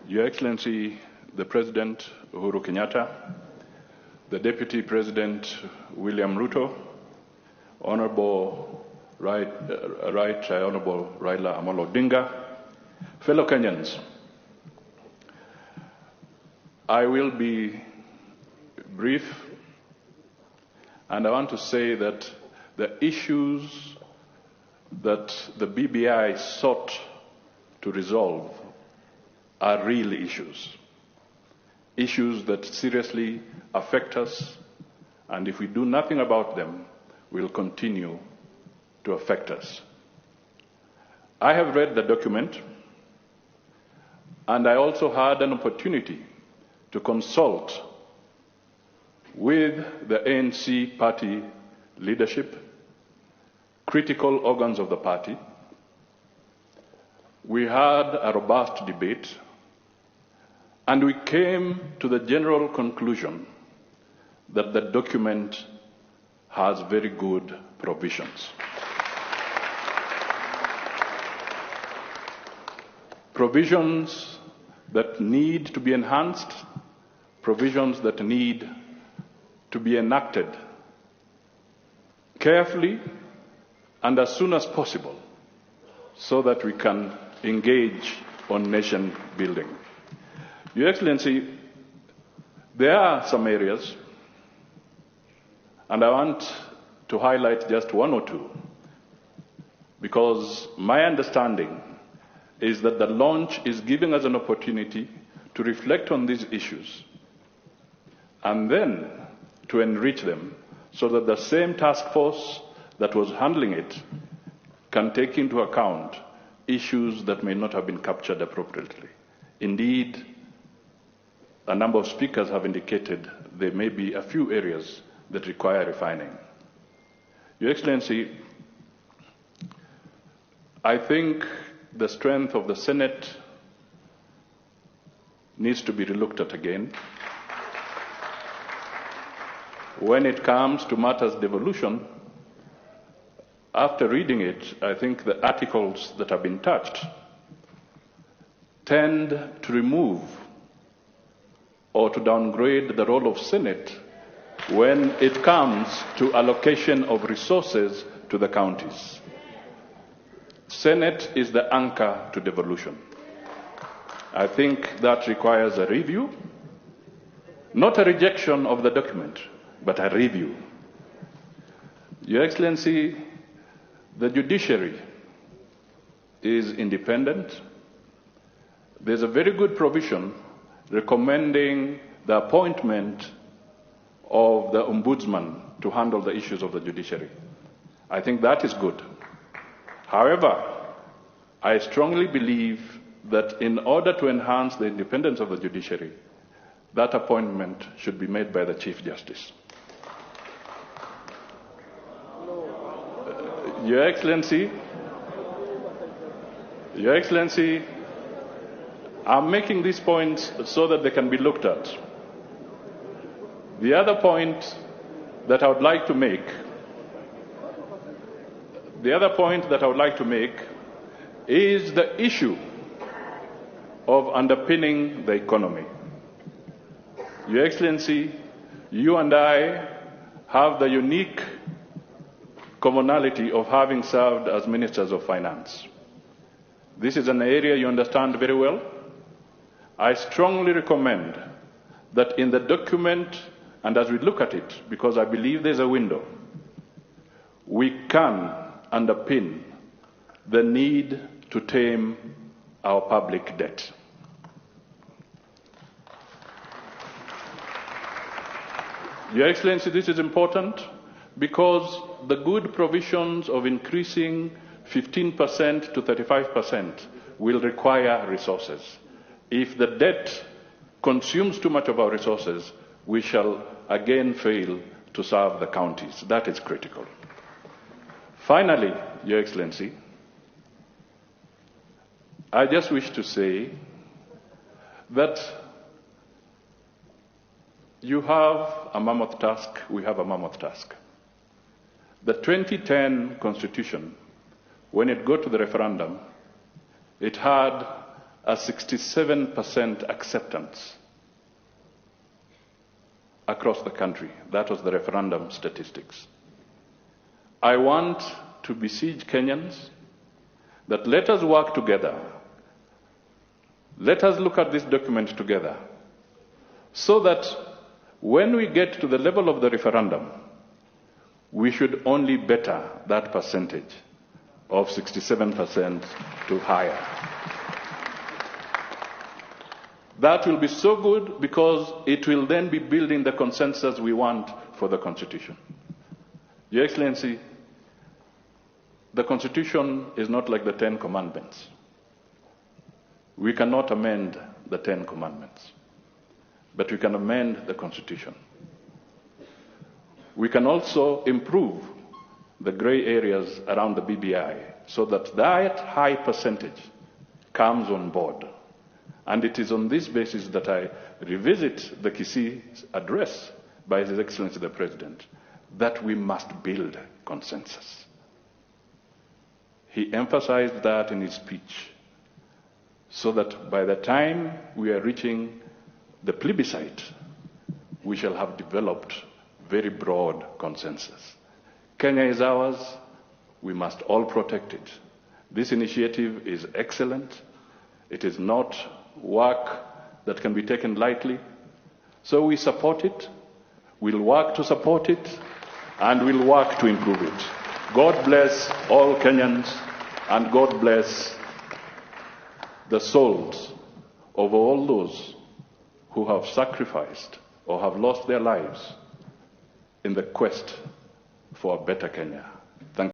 Your Excellency, the President Uhuru Kenyatta, the Deputy President William Ruto, Honorable Honorable Raila Amolo Odinga, fellow Kenyans, I will be brief, and I want to say that the issues that the BBI sought to resolve are real issues that seriously affect us, and if we do nothing about them, will continue to affect us. I have read the document, and I also had an opportunity to consult with the ANC party leadership, critical organs of the party. We had a robust debate, and we came to the general conclusion that the document has very good provisions. Provisions that need to be enhanced, provisions that need to be enacted carefully and as soon as possible so that we can engage on nation building. Your Excellency, there are some areas, and I want to highlight just one or two, because my understanding is that the launch is giving us an opportunity to reflect on these issues and then to enrich them so that the same task force that was handling it can take into account issues that may not have been captured appropriately. Indeed, a number of speakers have indicated there may be a few areas that require refining. Your Excellency, I think the strength of the Senate needs to be relooked at again. When it comes to matters devolution, after reading it, I think the articles that have been touched tend to remove or to downgrade the role of Senate when it comes to allocation of resources to the counties. Senate is the anchor to devolution. I think that requires a review, not a rejection of the document, but a review. Your Excellency, the judiciary is independent. There's a very good provision recommending the appointment of the ombudsman to handle the issues of the judiciary. I think that is good. However, I strongly believe that in order to enhance the independence of the judiciary, that appointment should be made by the Chief Justice. Your Excellency, I'm making these points so that they can be looked at. The other point that I would like to make is the issue of underpinning the economy. Your Excellency, you and I have the unique commonality of having served as ministers of finance. This is an area you understand very well. I strongly recommend that in the document, and as we look at it, because I believe there's a window, we can underpin the need to tame our public debt. Your Excellency, this is important because the good provisions of increasing 15% to 35% will require resources. If the debt consumes too much of our resources, we shall again fail to serve the counties. That is critical. Finally, Your Excellency, I just wish to say that you have a mammoth task, we have a mammoth task. The 2010 Constitution, when it got to the referendum, it had a 67% acceptance across the country. That was the referendum statistics. I want to beseech Kenyans that let us work together. Let us look at this document together so that when we get to the level of the referendum, we should only better that percentage of 67% to higher. That will be so good because it will then be building the consensus we want for the Constitution. Your Excellency, the Constitution is not like the Ten Commandments. We cannot amend the Ten Commandments, but we can amend the Constitution. We can also improve the gray areas around the BBI so that that high percentage comes on board. And it is on this basis that I revisit the Kisii address by His Excellency the President, that we must build consensus. He emphasized that in his speech, so that by the time we are reaching the plebiscite, we shall have developed very broad consensus. Kenya is ours. We must all protect it. This initiative is excellent. It is not work that can be taken lightly. So we support it. We'll work to support it, and we'll work to improve it. God bless all Kenyans, and God bless the souls of all those who have sacrificed or have lost their lives in the quest for a better Kenya. Thank you.